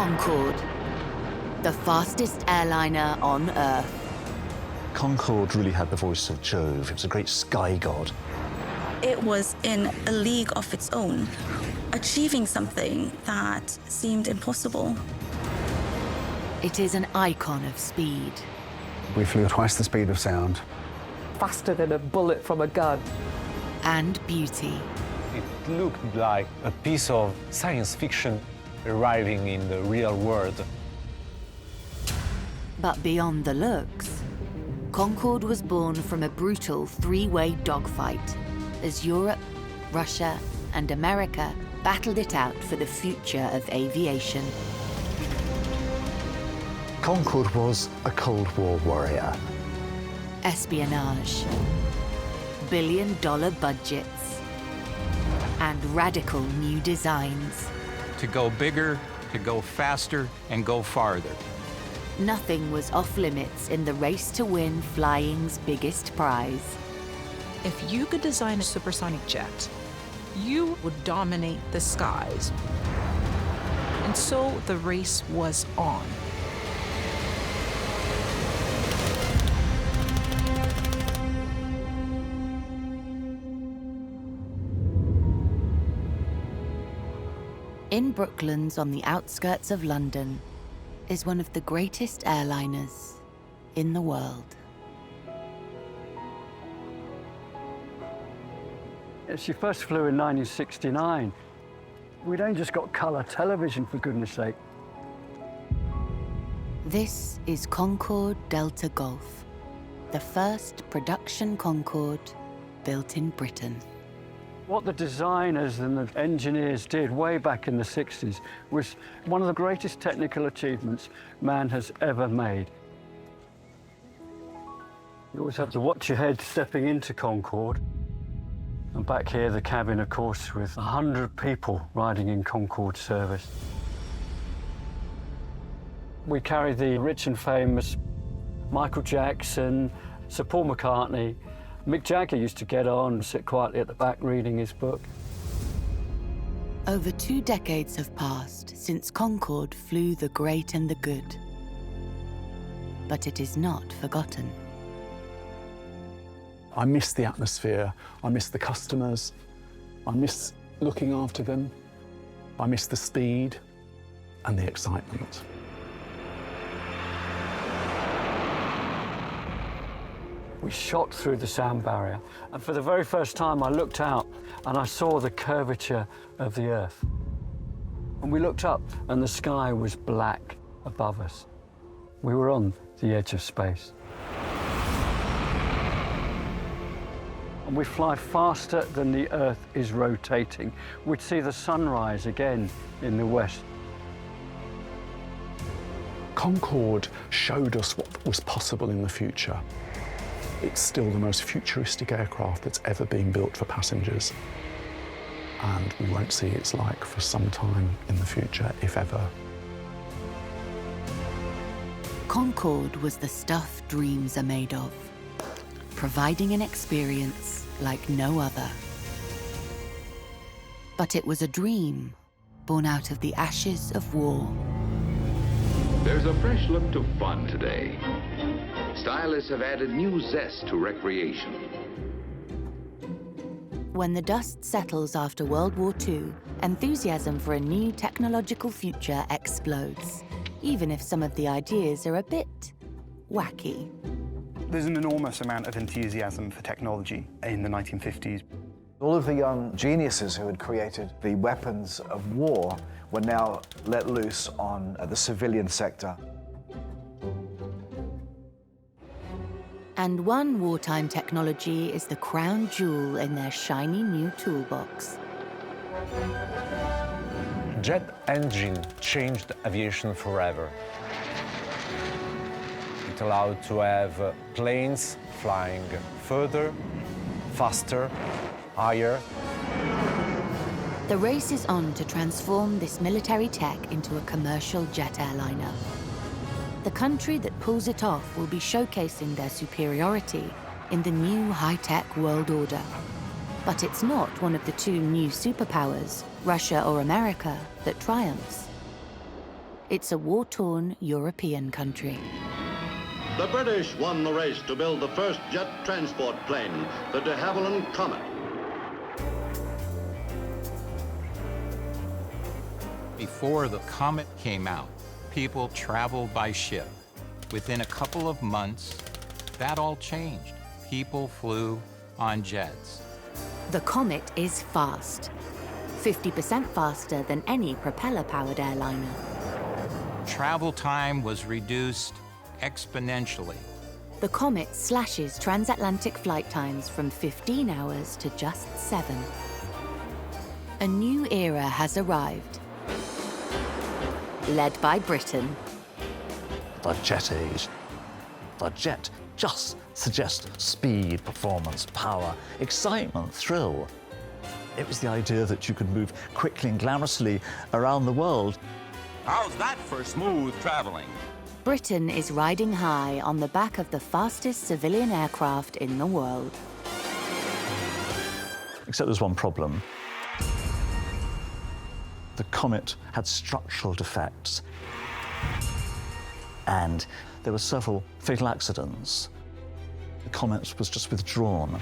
Concorde, the fastest airliner on Earth. Concorde really had the voice of Jove. It was a great sky god. It was in a league of its own, achieving something that seemed impossible. It is an icon of speed. We flew twice the speed of sound. Faster than a bullet from a gun. And beauty. It looked like a piece of science fiction arriving in the real world. But beyond the looks, Concorde was born from a brutal three-way dogfight as Europe, Russia, and America battled it out for the future of aviation. Concorde was a Cold War warrior. Espionage, billion-dollar budgets, and radical new designs. To go bigger, to go faster, and go farther. Nothing was off-limits in the race to win flying's biggest prize. If you could design a supersonic jet, you would dominate the skies. And so the race was on. In Brooklands, on the outskirts of London, is one of the greatest airliners in the world. She first flew in 1969. We'd only just got colour television, for goodness sake. This is Concorde Delta Golf, the first production Concorde built in Britain. What the designers and the engineers did way back in the 60s was one of the greatest technical achievements man has ever made. You always have to watch your head stepping into Concorde. And back here, the cabin, of course, with 100 people riding in Concorde service. We carry the rich and famous Michael Jackson, Sir Paul McCartney. Mick Jagger used to get on and sit quietly at the back reading his book. Over 2 decades have passed since Concorde flew the great and the good. But it is not forgotten. I miss the atmosphere, I miss the customers, I miss looking after them, I miss the speed and the excitement. We shot through the sound barrier, and for the very first time I looked out and I saw the curvature of the Earth. And we looked up and the sky was black above us. We were on the edge of space. And we fly faster than the Earth is rotating. We'd see the sunrise again in the west. Concorde showed us what was possible in the future. It's still the most futuristic aircraft that's ever been built for passengers. And we won't see its like for some time in the future, if ever. Concorde was the stuff dreams are made of, providing an experience like no other. But it was a dream born out of the ashes of war. There's a fresh look to fun today. Stylists have added new zest to recreation. When the dust settles after World War II, enthusiasm for a new technological future explodes, even if some of the ideas are a bit wacky. There's an enormous amount of enthusiasm for technology in the 1950s. All of the young geniuses who had created the weapons of war were now let loose on the civilian sector. And one wartime technology is the crown jewel in their shiny new toolbox. Jet engine changed aviation forever. It allowed to have planes flying further, faster, higher. The race is on to transform this military tech into a commercial jet airliner. The country that pulls it off will be showcasing their superiority in the new high-tech world order. But it's not one of the two new superpowers, Russia or America, that triumphs. It's a war-torn European country. The British won the race to build the first jet transport plane, the de Havilland Comet. Before the Comet came out, people traveled by ship. Within a couple of months, that all changed. People flew on jets. The Comet is fast, 50% faster than any propeller-powered airliner. Travel time was reduced exponentially. The Comet slashes transatlantic flight times from 15 hours to just 7. A new era has arrived, led by Britain. The jet age. The jet just suggests speed, performance, power, excitement, thrill. It was the idea that you could move quickly and glamorously around the world. How's that for smooth traveling? Britain is riding high on the back of the fastest civilian aircraft in the world. Except there's one problem. The Comet had structural defects, and there were several fatal accidents. The Comet was just withdrawn.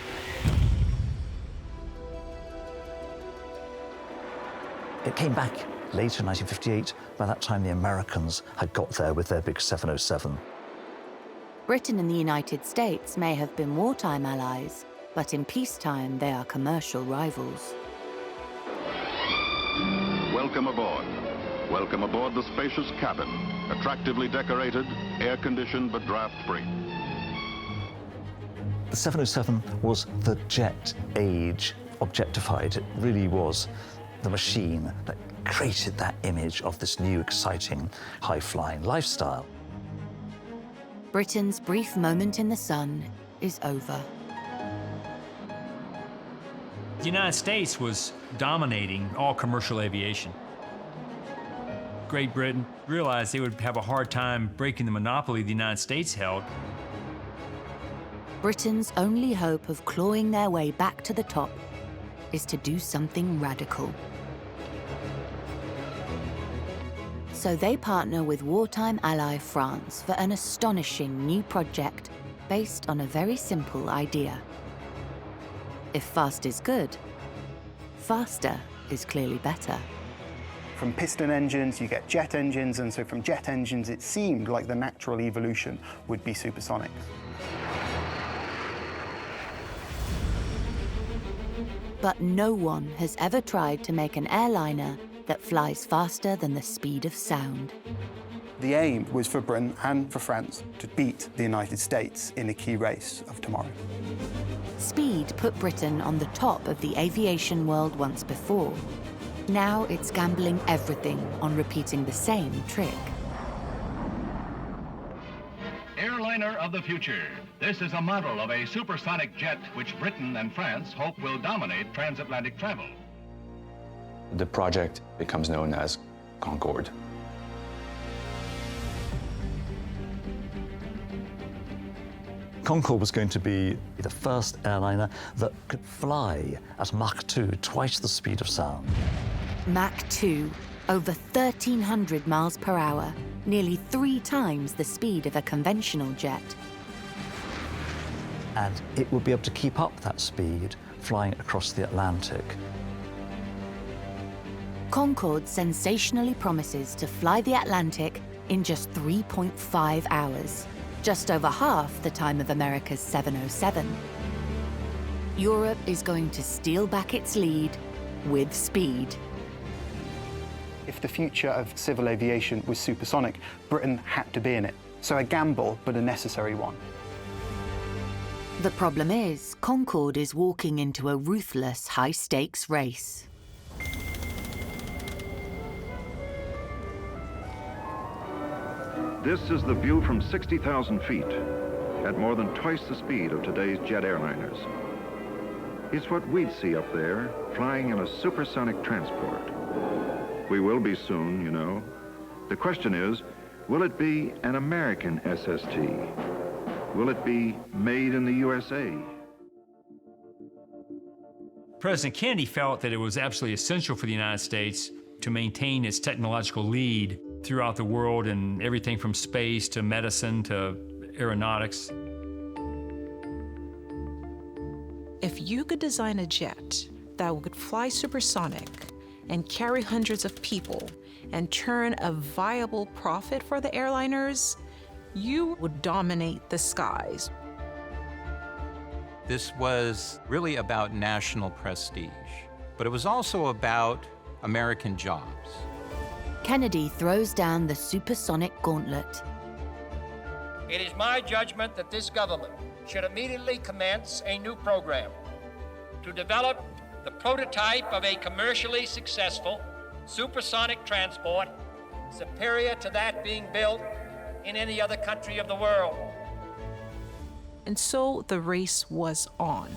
It came back later in 1958. By that time, the Americans had got there with their big 707. Britain and the United States may have been wartime allies, but in peacetime, they are commercial rivals. Welcome aboard. Welcome aboard the spacious cabin, attractively decorated, air-conditioned but draft-free. The 707 was the jet age objectified. It really was the machine that created that image of this new, exciting, high-flying lifestyle. Britain's brief moment in the sun is over. The United States was dominating all commercial aviation. Great Britain realized they would have a hard time breaking the monopoly the United States held. Britain's only hope of clawing their way back to the top is to do something radical. So they partner with wartime ally France for an astonishing new project based on a very simple idea. If fast is good, faster is clearly better. From piston engines, you get jet engines, and so from jet engines, it seemed like the natural evolution would be supersonics. But no one has ever tried to make an airliner that flies faster than the speed of sound. The aim was for Britain and for France to beat the United States in a key race of tomorrow. Speed put Britain on the top of the aviation world once before. Now it's gambling everything on repeating the same trick. Airliner of the future. This is a model of a supersonic jet which Britain and France hope will dominate transatlantic travel. The project becomes known as Concorde. Concorde was going to be the first airliner that could fly at Mach 2, twice the speed of sound. Mach 2, over 1,300 miles per hour, nearly 3 times the speed of a conventional jet. And it would be able to keep up that speed flying across the Atlantic. Concorde sensationally promises to fly the Atlantic in just 3.5 hours, just over half the time of America's 707. Europe is going to steal back its lead with speed. If the future of civil aviation was supersonic, Britain had to be in it. So a gamble, but a necessary one. The problem is, Concorde is walking into a ruthless high-stakes race. This is the view from 60,000 feet, at more than twice the speed of today's jet airliners. It's what we'd see up there, flying in a supersonic transport. We will be soon, you know. The question is, will it be an American SST? Will it be made in the USA? President Kennedy felt that it was absolutely essential for the United States to maintain its technological lead throughout the world in everything from space to medicine to aeronautics. If you could design a jet that would fly supersonic and carry hundreds of people and turn a viable profit for the airliners, you would dominate the skies. This was really about national prestige, but it was also about American jobs. Kennedy throws down the supersonic gauntlet. It is my judgment that this government should immediately commence a new program to develop the prototype of a commercially successful supersonic transport superior to that being built in any other country of the world. And so the race was on.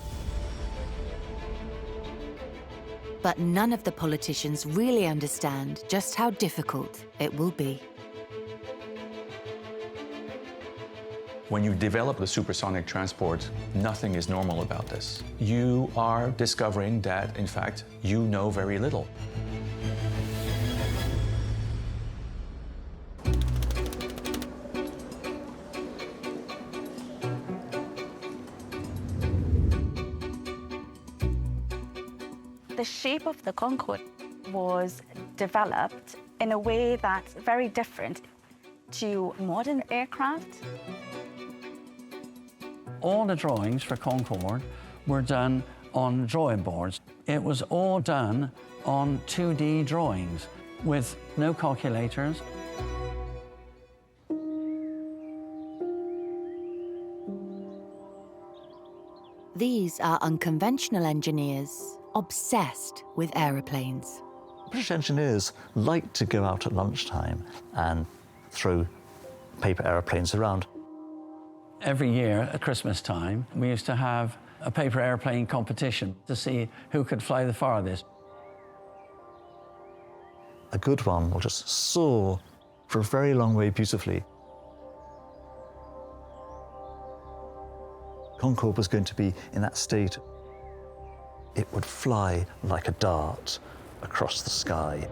But none of the politicians really understand just how difficult it will be. When you develop the supersonic transport, nothing is normal about this. You are discovering that, in fact, you know very little. The shape of the Concorde was developed in a way that's very different to modern aircraft. All the drawings for Concorde were done on drawing boards. It was all done on 2D drawings with no calculators. These are unconventional engineers obsessed with aeroplanes. British engineers like to go out at lunchtime and throw paper aeroplanes around. Every year at Christmas time, we used to have a paper airplane competition to see who could fly the farthest. A good one will just soar for a very long way beautifully. Concorde was going to be in that state. It would fly like a dart across the sky.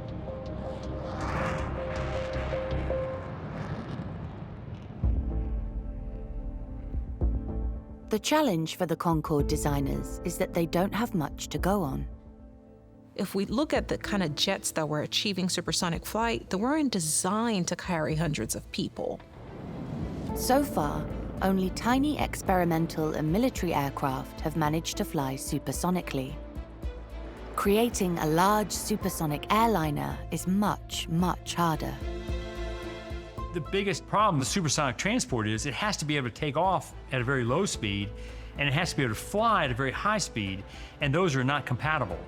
The challenge for the Concorde designers is that they don't have much to go on. If we look at the kind of jets that were achieving supersonic flight, they weren't designed to carry hundreds of people. So far, only tiny experimental and military aircraft have managed to fly supersonically. Creating a large supersonic airliner is much, much harder. The biggest problem with supersonic transport is it has to be able to take off at a very low speed, and it has to be able to fly at a very high speed, and those are not compatible.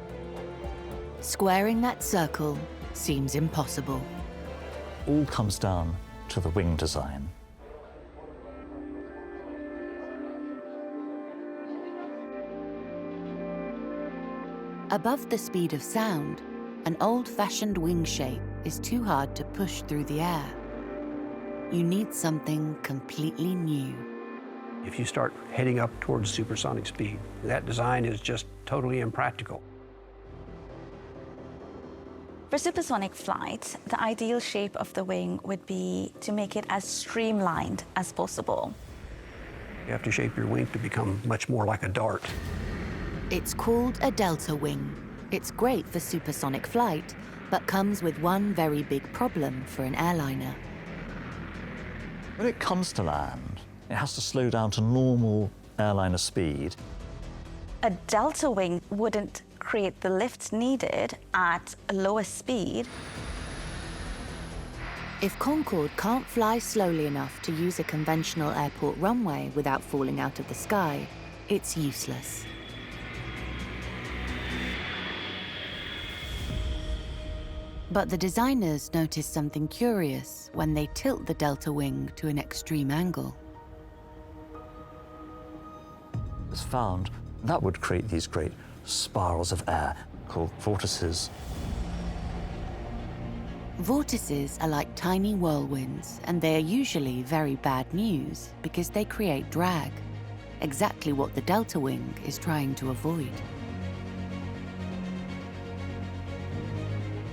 Squaring that circle seems impossible. All comes down to the wing design. Above the speed of sound, an old-fashioned wing shape is too hard to push through the air. You need something completely new. If you start heading up towards supersonic speed, that design is just totally impractical. For supersonic flight, the ideal shape of the wing would be to make it as streamlined as possible. You have to shape your wing to become much more like a dart. It's called a delta wing. It's great for supersonic flight, but comes with one very big problem for an airliner. When it comes to land, it has to slow down to normal airliner speed. A delta wing wouldn't create the lift needed at a lower speed. If Concorde can't fly slowly enough to use a conventional airport runway without falling out of the sky, it's useless. But the designers notice something curious when they tilt the delta wing to an extreme angle. It's found that would create these great spirals of air called vortices. Vortices are like tiny whirlwinds, and they are usually very bad news because they create drag, exactly what the delta wing is trying to avoid.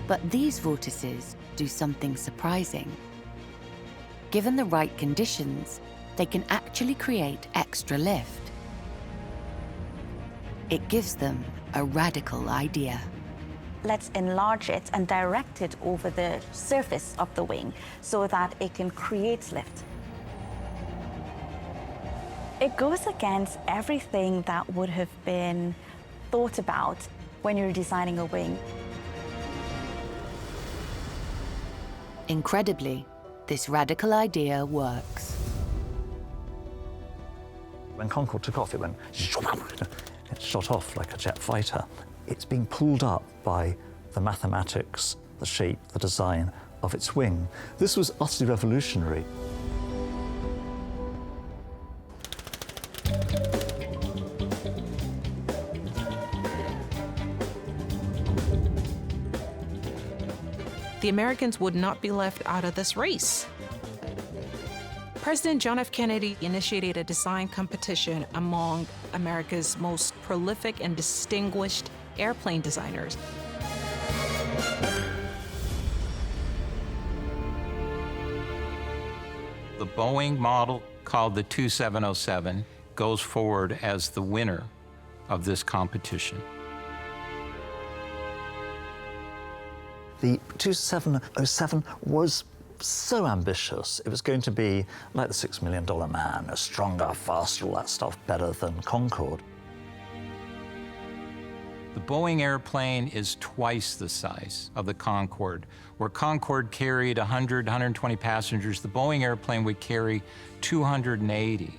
But these vortices do something surprising. Given the right conditions, they can actually create extra lift. It gives them a radical idea. Let's enlarge it and direct it over the surface of the wing so that it can create lift. It goes against everything that would have been thought about when you're designing a wing. Incredibly, this radical idea works. When Concorde took off, it went, it shot off like a jet fighter. It's being pulled up by the mathematics, the shape, the design of its wing. This was utterly revolutionary. The Americans would not be left out of this race. President John F. Kennedy initiated a design competition among America's most prolific and distinguished airplane designers. The Boeing model, called the 2707, goes forward as the winner of this competition. The 2707 was so ambitious. It was going to be like the $6 Million Man, a stronger, faster, all that stuff, better than Concorde. The Boeing airplane is twice the size of the Concorde. Where Concorde carried 100, 120 passengers, the Boeing airplane would carry 280.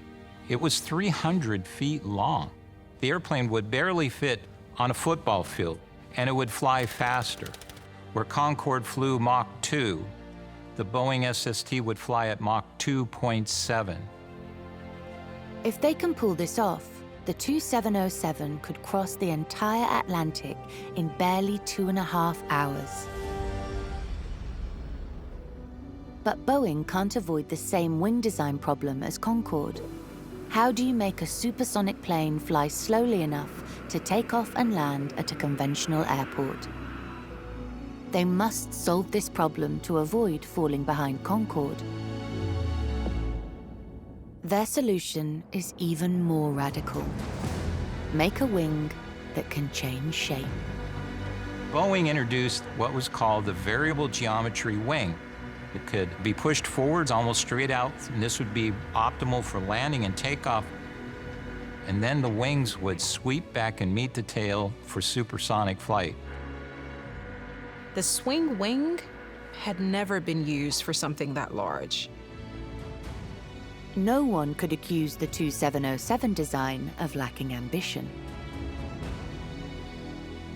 It was 300 feet long. The airplane would barely fit on a football field, and it would fly faster. Where Concorde flew Mach 2, the Boeing SST would fly at Mach 2.7. If they can pull this off, the 2707 could cross the entire Atlantic in barely 2.5 hours. But Boeing can't avoid the same wing design problem as Concorde. How do you make a supersonic plane fly slowly enough to take off and land at a conventional airport? They must solve this problem to avoid falling behind Concorde. Their solution is even more radical. Make a wing that can change shape. Boeing introduced what was called the variable geometry wing. It could be pushed forwards almost straight out, and this would be optimal for landing and takeoff. And then the wings would sweep back and meet the tail for supersonic flight. The swing wing had never been used for something that large. No one could accuse the 2707 design of lacking ambition.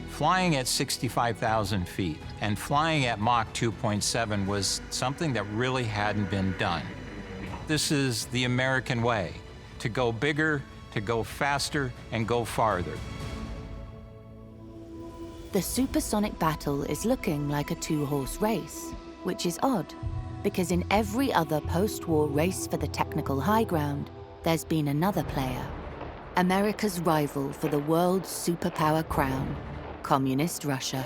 Flying at 65,000 feet and flying at Mach 2.7 was something that really hadn't been done. This is the American way, to go bigger, to go faster, and go farther. The supersonic battle is looking like a two-horse race, which is odd, because in every other post-war race for the technical high ground, there's been another player, America's rival for the world's superpower crown, Communist Russia.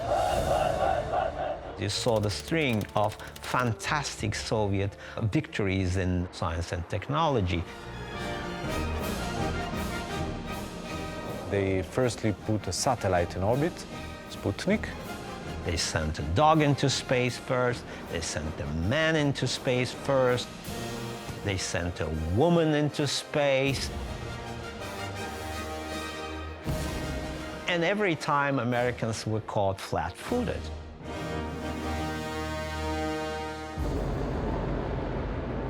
You saw the string of fantastic Soviet victories in science and technology. They firstly put a satellite in orbit, Sputnik. They sent a dog into space first, they sent a man into space first, they sent a woman into space. And every time Americans were caught flat-footed.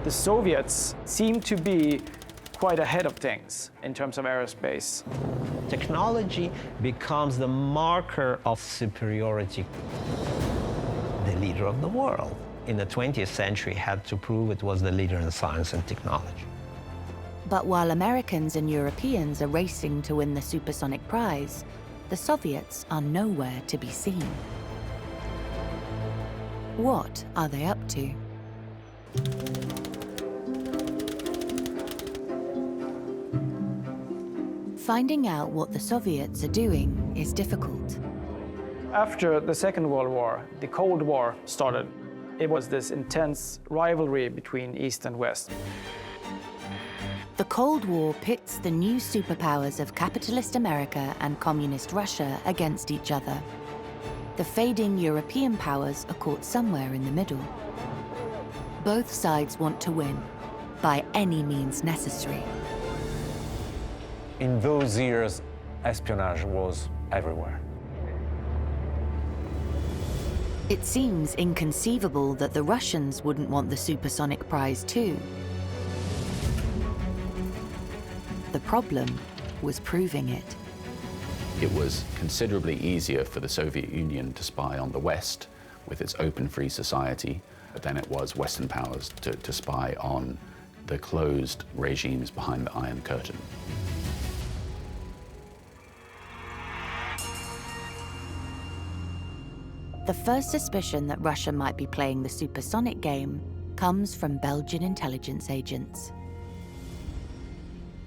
The Soviets seem to be quite ahead of things in terms of aerospace. Technology becomes the marker of superiority. The leader of the world in the 20th century had to prove it was the leader in science and technology. But while Americans and Europeans are racing to win the supersonic prize, the Soviets are nowhere to be seen. What are they up to? Finding out what the Soviets are doing is difficult. After the Second World War, the Cold War started. It was this intense rivalry between East and West. The Cold War pits the new superpowers of capitalist America and communist Russia against each other. The fading European powers are caught somewhere in the middle. Both sides want to win, by any means necessary. In those years, espionage was everywhere. It seems inconceivable that the Russians wouldn't want the supersonic prize too. The problem was proving it. It was considerably easier for the Soviet Union to spy on the West with its open free society than it was Western powers to spy on the closed regimes behind the Iron Curtain. The first suspicion that Russia might be playing the supersonic game comes from Belgian intelligence agents.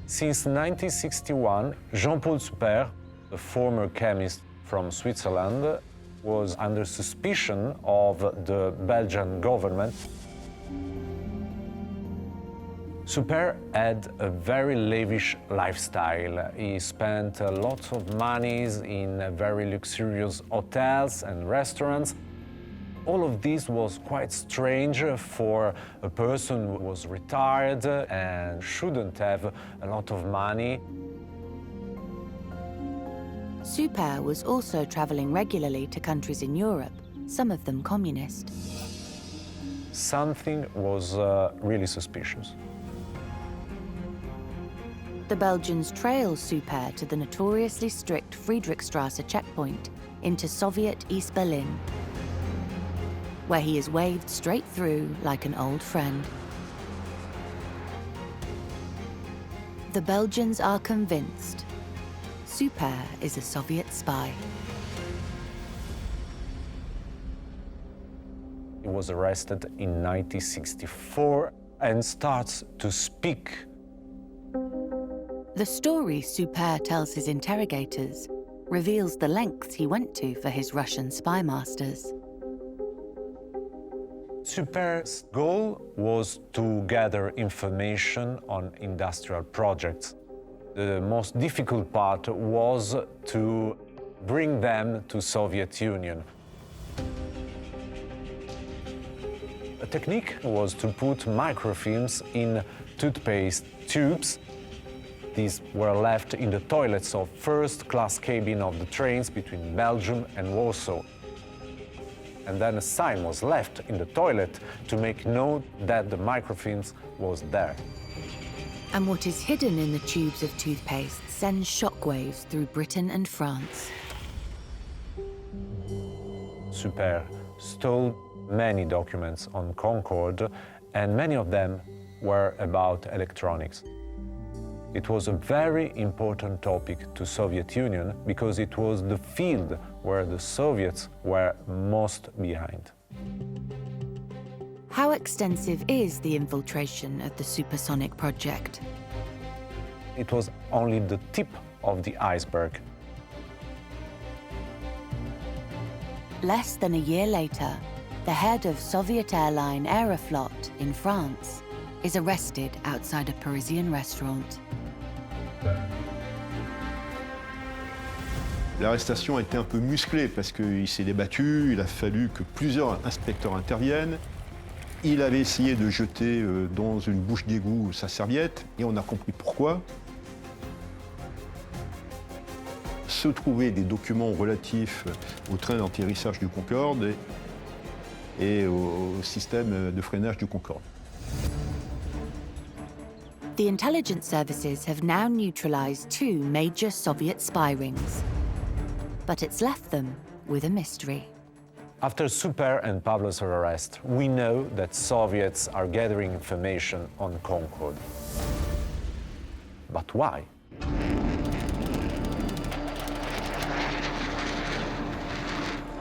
Since 1961, Jean-Paul Super, a former chemist from Switzerland, was under suspicion of the Belgian government. Super had a very lavish lifestyle. He spent lots of money in very luxurious hotels and restaurants. All of this was quite strange for a person who was retired and shouldn't have a lot of money. Super was also traveling regularly to countries in Europe, some of them communist. Something was really suspicious. The Belgians trail Super to the notoriously strict Friedrichstrasse checkpoint into Soviet East Berlin, where he is waved straight through like an old friend. The Belgians are convinced Super is a Soviet spy. He was arrested in 1964 and starts to speak. The story Super tells his interrogators reveals the lengths he went to for his Russian spy masters. Super's goal was to gather information on industrial projects. The most difficult part was to bring them to Soviet Union. A technique was to put microfilms in toothpaste tubes. These were left in the toilets of first-class cabin of the trains between Belgium and Warsaw. And then a sign was left in the toilet to make note that the microfilms was there. And what is hidden in the tubes of toothpaste sends shockwaves through Britain and France. Super stole many documents on Concorde, and many of them were about electronics. It was a very important topic to Soviet Union because it was the field where the Soviets were most behind. How extensive is the infiltration of the supersonic project? It was only the tip of the iceberg. Less than a year later, the head of Soviet airline Aeroflot in France is arrested outside a Parisian restaurant. L'arrestation a été un peu musclée parce qu'il s'est débattu, il a fallu que plusieurs inspecteurs interviennent. Il avait essayé de jeter dans une bouche d'égout sa serviette et on a compris pourquoi. Se trouvaient des documents relatifs au train d'atterrissage du Concorde et au système de freinage du Concorde. The intelligence services have now neutralized two major Soviet spy rings. But it's left them with a mystery. After Super and Pavlov's arrest, we know that Soviets are gathering information on Concorde. But why?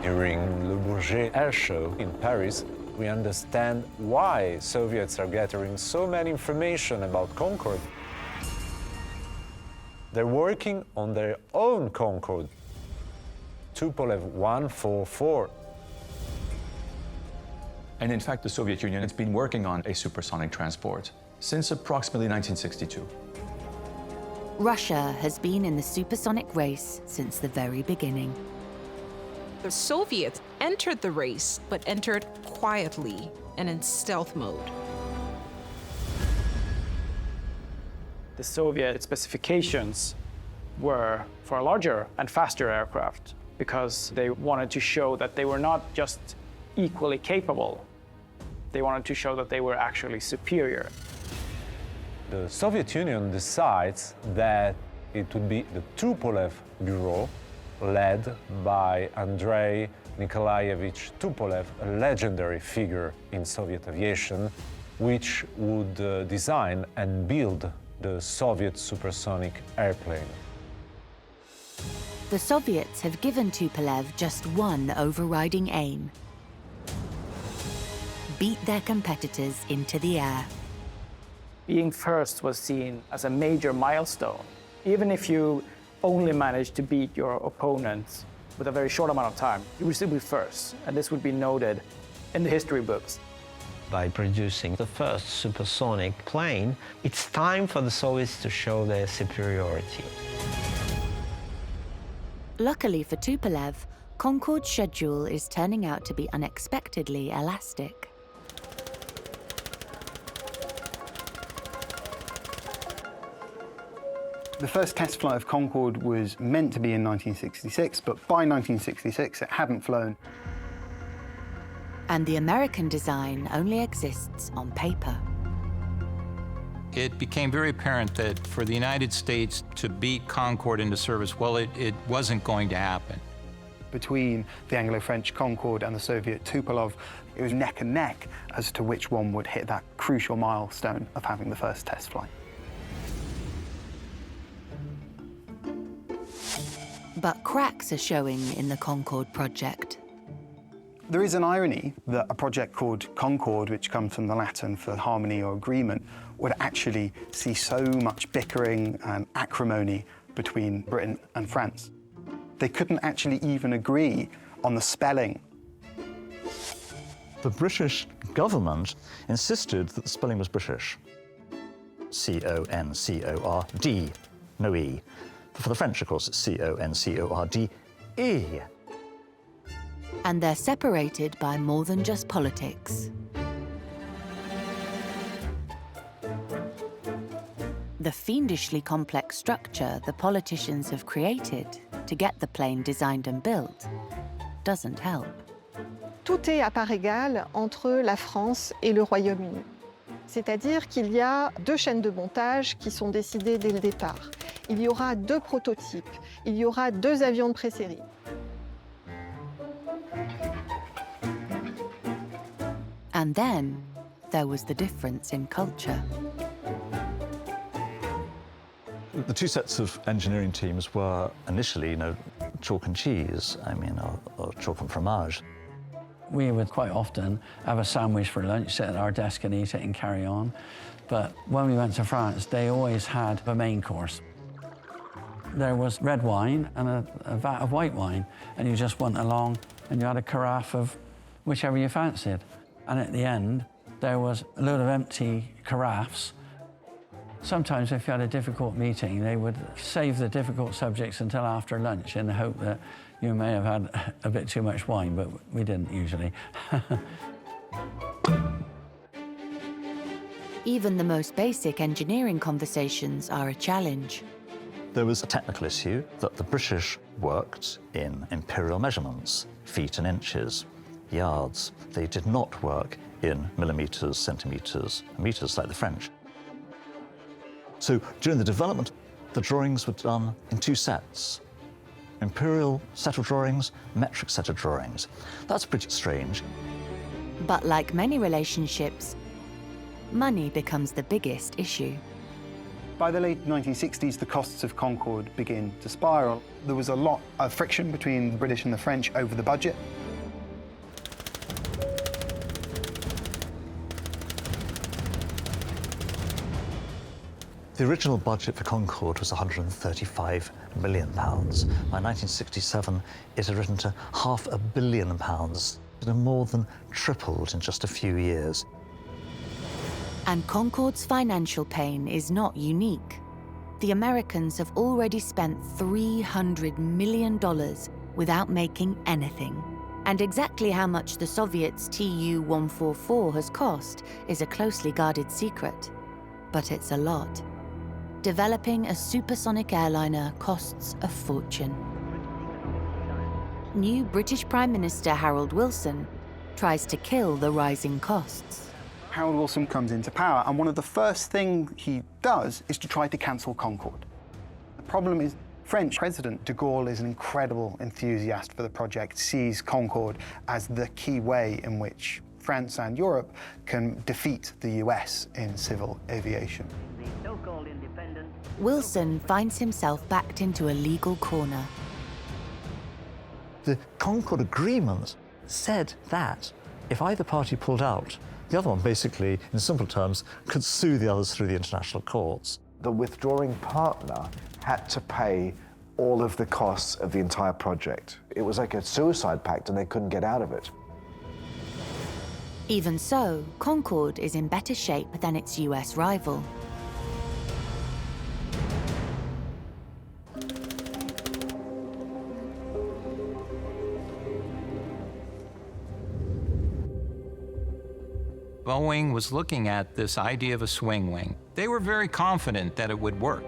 During Le Bourget Air Show in Paris, we understand why Soviets are gathering so many information about Concorde. They're working on their own Concorde, Tupolev 144. And in fact, the Soviet Union has been working on a supersonic transport since approximately 1962. Russia has been in the supersonic race since the very beginning. The Soviets entered the race, but entered quietly and in stealth mode. The Soviet specifications were for a larger and faster aircraft because they wanted to show that they were not just equally capable, they wanted to show that they were actually superior. The Soviet Union decides that it would be the Tupolev Bureau, led by Andrei Nikolaevich Tupolev, a legendary figure in Soviet aviation, which would design and build the Soviet supersonic airplane. The Soviets have given Tupolev just one overriding aim: beat their competitors into the air. Being first was seen as a major milestone. Even if you only managed to beat your opponents with a very short amount of time, you would still be first, and this would be noted in the history books. By producing the first supersonic plane, it's time for the Soviets to show their superiority. Luckily for Tupolev, Concorde's schedule is turning out to be unexpectedly elastic. The first test flight of Concorde was meant to be in 1966, but by 1966 it hadn't flown. And the American design only exists on paper. It became very apparent that for the United States to beat Concorde into service, well, it wasn't going to happen. Between the Anglo-French Concorde and the Soviet Tupolev, it was neck and neck as to which one would hit that crucial milestone of having the first test flight. But cracks are showing in the Concorde project. There is an irony that a project called Concorde, which comes from the Latin for harmony or agreement, would actually see so much bickering and acrimony between Britain and France. They couldn't actually even agree on the spelling. The British government insisted that the spelling was British. C-O-N-C-O-R-D, no E. For the French, of course, it's C-O-N-C-O-R-D-E. And they're separated by more than just politics. The fiendishly complex structure the politicians have created to get the plane designed and built doesn't help. Tout est à part égale entre la France et le Royaume-Uni. C'est-à-dire qu'il y a deux chaînes de montage qui sont décidées dès le départ. Il y aura deux prototypes, il y aura deux avions de pré-série. And then there was the difference in culture. The two sets of engineering teams were initially, chalk and cheese, or chalk and fromage. We would quite often have a sandwich for lunch, sit at our desk and eat it and carry on. But when we went to France, they always had a main course. There was red wine and a vat of white wine, and you just went along and you had a carafe of whichever you fancied. And at the end, there was a load of empty carafes. Sometimes if you had a difficult meeting, they would save the difficult subjects until after lunch in the hope that you may have had a bit too much wine, but we didn't usually. Even the most basic engineering conversations are a challenge. There was a technical issue that the British worked in imperial measurements, feet and inches, yards. They did not work in millimeters, centimeters, and meters like the French. So during the development, the drawings were done in two sets. Imperial set of drawings, metric set of drawings. That's pretty strange. But like many relationships, money becomes the biggest issue. By the late 1960s, the costs of Concorde begin to spiral. There was a lot of friction between the British and the French over the budget. The original budget for Concorde was £135 million. By 1967, it had risen to £500 million. that have more than tripled in just a few years. And Concorde's financial pain is not unique. The Americans have already spent $300 million without making anything. And exactly how much the Soviets' TU-144 has cost is a closely guarded secret. But it's a lot. Developing a supersonic airliner costs a fortune. New British Prime Minister Harold Wilson tries to kill the rising costs. Harold Wilson comes into power, and one of the first things he does is to try to cancel Concorde. The problem is, French President de Gaulle is an incredible enthusiast for the project, sees Concorde as the key way in which France and Europe can defeat the US in civil aviation. Wilson finds himself backed into a legal corner. The Concorde Agreement said that if either party pulled out, the other one basically, in simple terms, could sue the others through the international courts. The withdrawing partner had to pay all of the costs of the entire project. It was like a suicide pact and they couldn't get out of it. Even so, Concorde is in better shape than its US rival. Boeing was looking at this idea of a swing wing. They were very confident that it would work.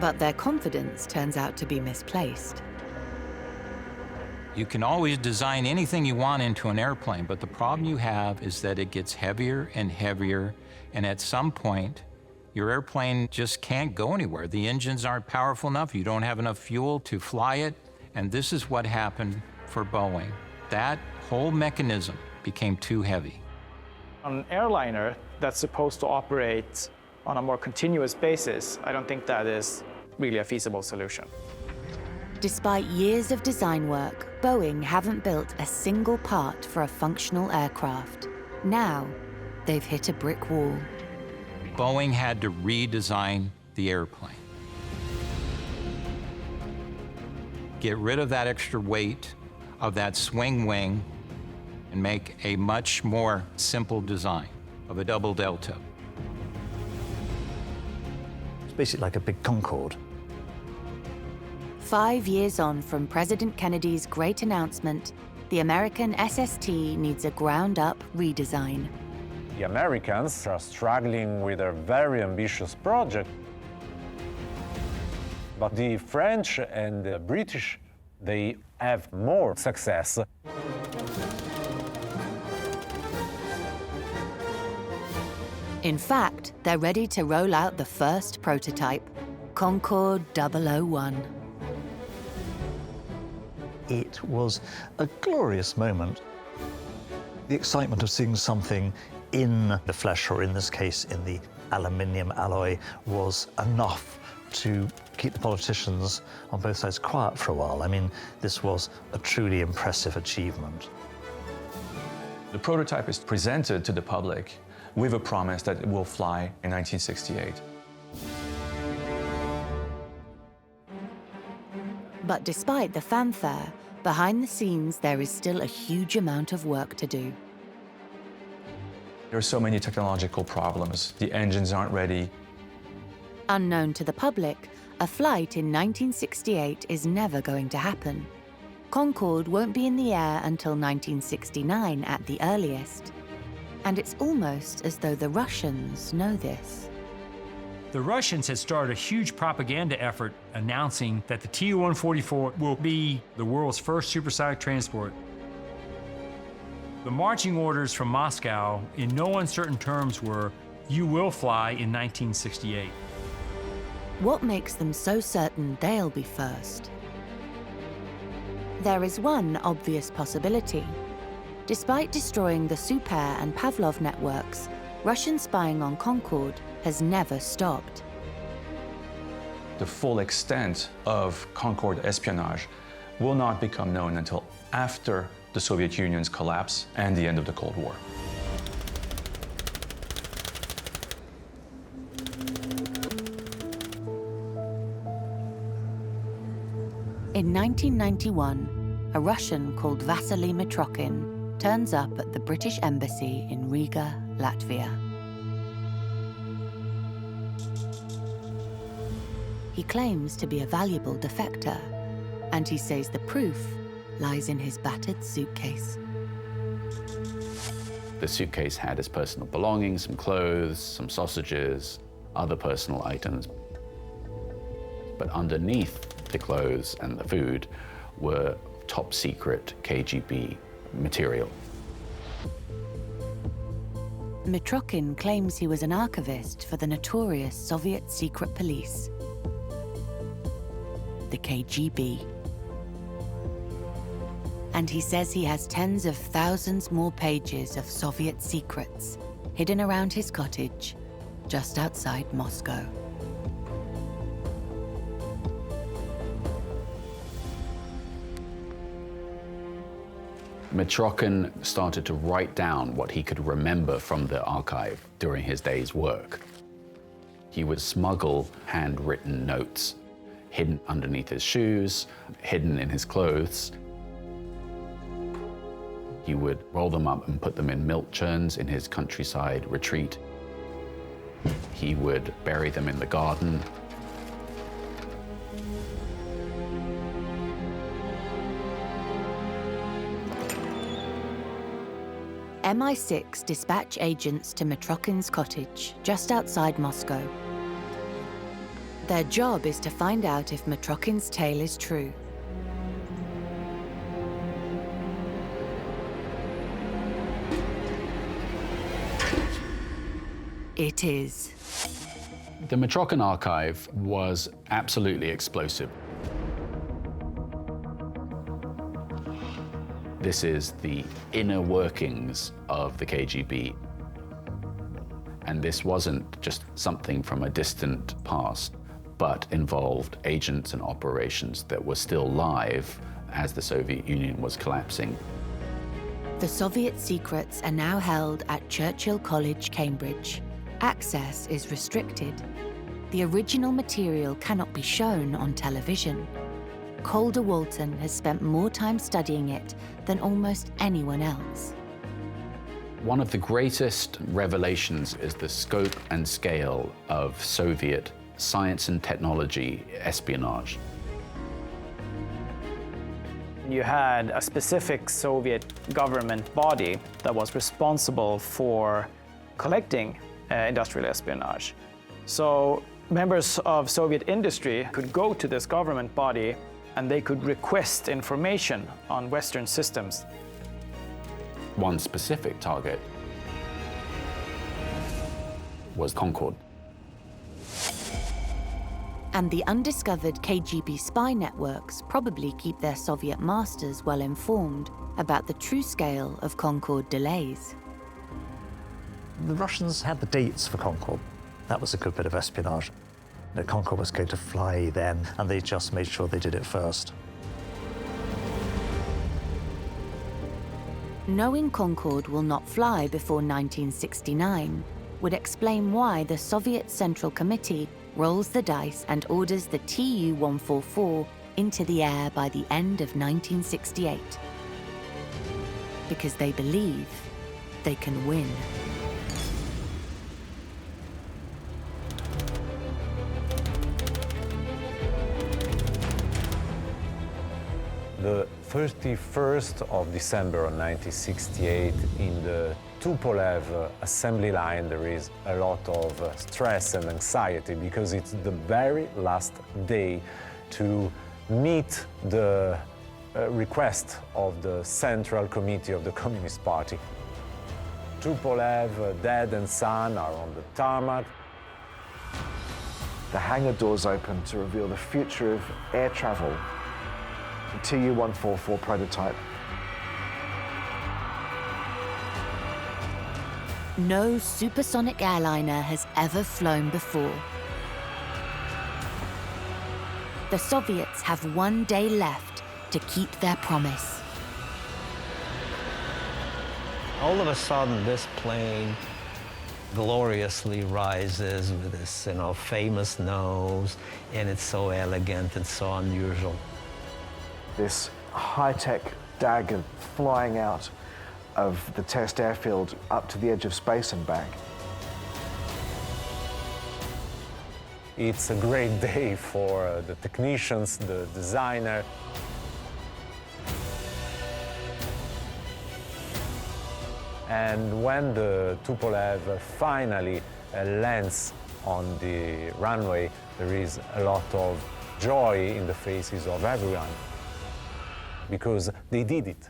But their confidence turns out to be misplaced. You can always design anything you want into an airplane, but the problem you have is that it gets heavier and heavier, and at some point, your airplane just can't go anywhere. The engines aren't powerful enough, you don't have enough fuel to fly it, and this is what happened for Boeing. That whole mechanism became too heavy. On an airliner that's supposed to operate on a more continuous basis, I don't think that is really a feasible solution. Despite years of design work, Boeing haven't built a single part for a functional aircraft. Now, they've hit a brick wall. Boeing had to redesign the airplane. Get rid of that extra weight of that swing wing and make a much more simple design of a double delta. It's basically like a big Concorde. 5 years on from President Kennedy's great announcement, the American SST needs a ground-up redesign. The Americans are struggling with a very ambitious project, but the French and the British, they have more success. In fact, they're ready to roll out the first prototype, Concorde 001. It was a glorious moment. The excitement of seeing something in the flesh, or in this case, in the aluminium alloy, was enough to keep the politicians on both sides quiet for a while. I mean, this was a truly impressive achievement. The prototype is presented to the public with a promise that it will fly in 1968. But despite the fanfare, behind the scenes there is still a huge amount of work to do. There are so many technological problems. The engines aren't ready. Unknown to the public, a flight in 1968 is never going to happen. Concorde won't be in the air until 1969 at the earliest. And it's almost as though the Russians know this. The Russians had started a huge propaganda effort announcing that the TU-144 will be the world's first supersonic transport. The marching orders from Moscow in no uncertain terms were, "You will fly in 1968. What makes them so certain they'll be first? There is one obvious possibility. Despite destroying the Super and Pavlov networks, Russian spying on Concorde has never stopped. The full extent of Concorde espionage will not become known until after the Soviet Union's collapse and the end of the Cold War. In 1991, a Russian called Vasily Mitrokhin turns up at the British Embassy in Riga, Latvia. He claims to be a valuable defector, and he says the proof lies in his battered suitcase. The suitcase had his personal belongings, some clothes, some sausages, other personal items. But underneath the clothes and the food were top secret KGB material. Mitrokhin claims he was an archivist for the notorious Soviet secret police, the KGB. And he says he has tens of thousands more pages of Soviet secrets hidden around his cottage just outside Moscow. Mitrokhin started to write down what he could remember from the archive during his day's work. He would smuggle handwritten notes, hidden underneath his shoes, hidden in his clothes. He would roll them up and put them in milk churns in his countryside retreat. He would bury them in the garden. MI6 dispatch agents to Mitrokhin's cottage just outside Moscow. Their job is to find out if Mitrokhin's tale is true. It is. The Mitrokhin archive was absolutely explosive. This is the inner workings of the KGB. And this wasn't just something from a distant past, but involved agents and operations that were still live as the Soviet Union was collapsing. The Soviet secrets are now held at Churchill College, Cambridge. Access is restricted. The original material cannot be shown on television. Calder Walton has spent more time studying it than almost anyone else. One of the greatest revelations is the scope and scale of Soviet science and technology espionage. You had a specific Soviet government body that was responsible for collecting industrial espionage. So members of Soviet industry could go to this government body and they could request information on Western systems. One specific target was Concorde. And the undiscovered KGB spy networks probably keep their Soviet masters well informed about the true scale of Concorde delays. The Russians had the dates for Concorde. That was a good bit of espionage. The Concorde was going to fly then, and they just made sure they did it first. Knowing Concorde will not fly before 1969 would explain why the Soviet Central Committee rolls the dice and orders the TU-144 into the air by the end of 1968. Because they believe they can win. The 31st of December of 1968, in the Tupolev assembly line, there is a lot of stress and anxiety because it's the very last day to meet the request of the Central Committee of the Communist Party. Tupolev, Dad and son are on the tarmac. The hangar doors open to reveal the future of air travel. The TU-144 prototype. No supersonic airliner has ever flown before. The Soviets have 1 day left to keep their promise. All of a sudden, this plane gloriously rises with this, famous nose, and it's so elegant and so unusual. This high-tech dagger flying out of the test airfield up to the edge of space and back. It's a great day for the technicians, the designer. And when the Tupolev finally lands on the runway, there is a lot of joy in the faces of everyone, because they did it.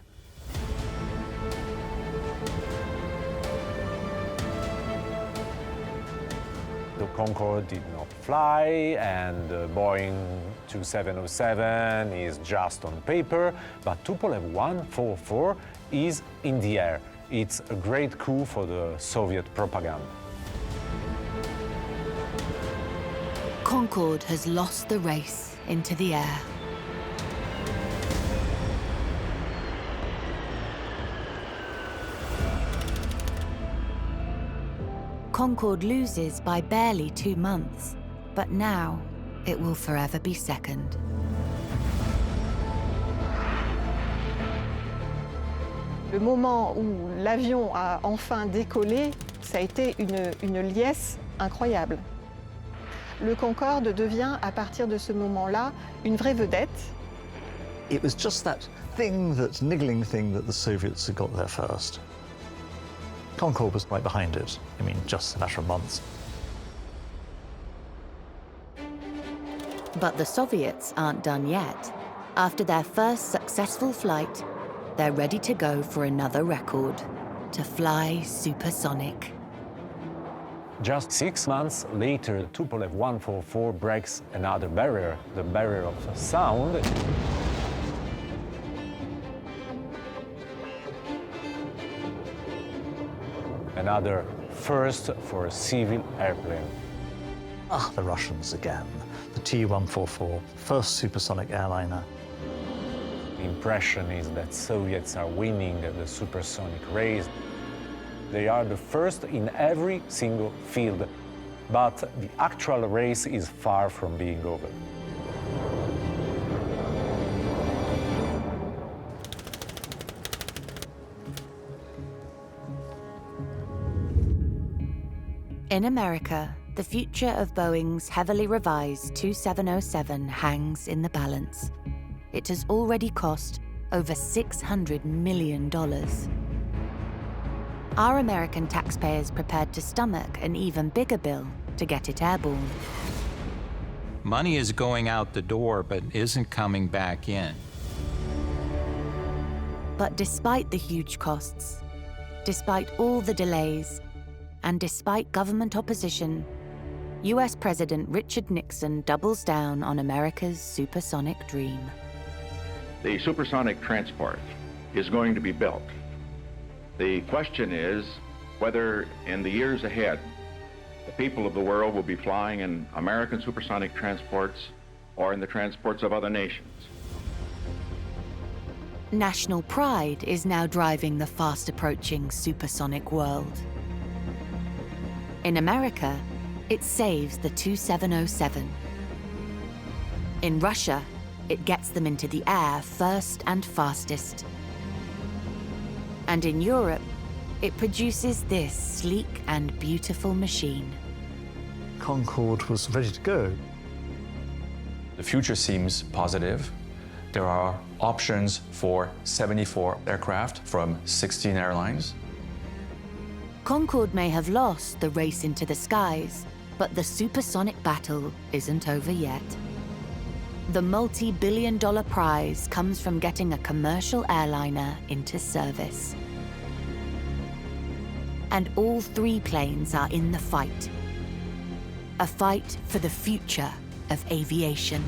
The Concorde did not fly, and the Boeing 2707 is just on paper, but Tupolev 144 is in the air. It's a great coup for the Soviet propaganda. Concorde has lost the race into the air. Concorde loses by barely 2 months, but now it will forever be second. Le moment où l'avion a enfin décollé, ça a été une liesse incroyable. Le Concorde devient, à partir de ce moment-là, une vraie vedette. It was just that thing, that niggling thing that the Soviets had got there first. Concorde was right behind it. I mean, just a matter of months. But the Soviets aren't done yet. After their first successful flight, they're ready to go for another record, to fly supersonic. Just 6 months later, Tupolev 144 breaks another barrier, the barrier of sound. Another first for a civil airplane. Ah, the Russians again. The TU144, first supersonic airliner. The impression is that Soviets are winning the supersonic race. They are the first in every single field, but the actual race is far from being over. In America, the future of Boeing's heavily revised 2707 hangs in the balance. It has already cost over $600 million. Are American taxpayers prepared to stomach an even bigger bill to get it airborne? Money is going out the door, but isn't coming back in. But despite the huge costs, despite all the delays, and despite government opposition, US President Richard Nixon doubles down on America's supersonic dream. The supersonic transport is going to be built. The question is whether in the years ahead, the people of the world will be flying in American supersonic transports or in the transports of other nations. National pride is now driving the fast-approaching supersonic world. In America, it saves the 2707. In Russia, it gets them into the air first and fastest. And in Europe, it produces this sleek and beautiful machine. Concorde was ready to go. The future seems positive. There are options for 74 aircraft from 16 airlines. Concorde may have lost the race into the skies, but the supersonic battle isn't over yet. The multi-billion-dollar prize comes from getting a commercial airliner into service. And all 3 planes are in the fight. A fight for the future of aviation.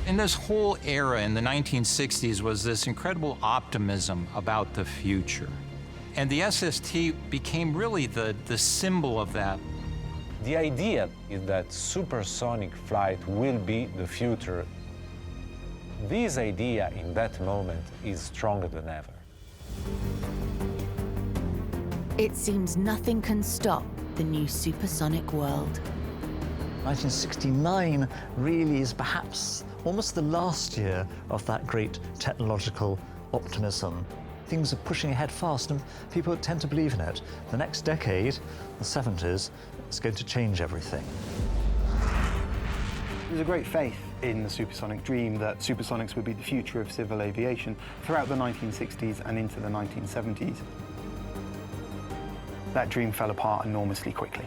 In this whole era in the 1960s was this incredible optimism about the future. And the SST became really the symbol of that. The idea is that supersonic flight will be the future. This idea in that moment is stronger than ever. It seems nothing can stop the new supersonic world. 1969 really is perhaps almost the last year of that great technological optimism. Things are pushing ahead fast and people tend to believe in it. The next decade, the 70s, is going to change everything. There's a great faith in the supersonic dream that supersonics would be the future of civil aviation throughout the 1960s and into the 1970s. That dream fell apart enormously quickly.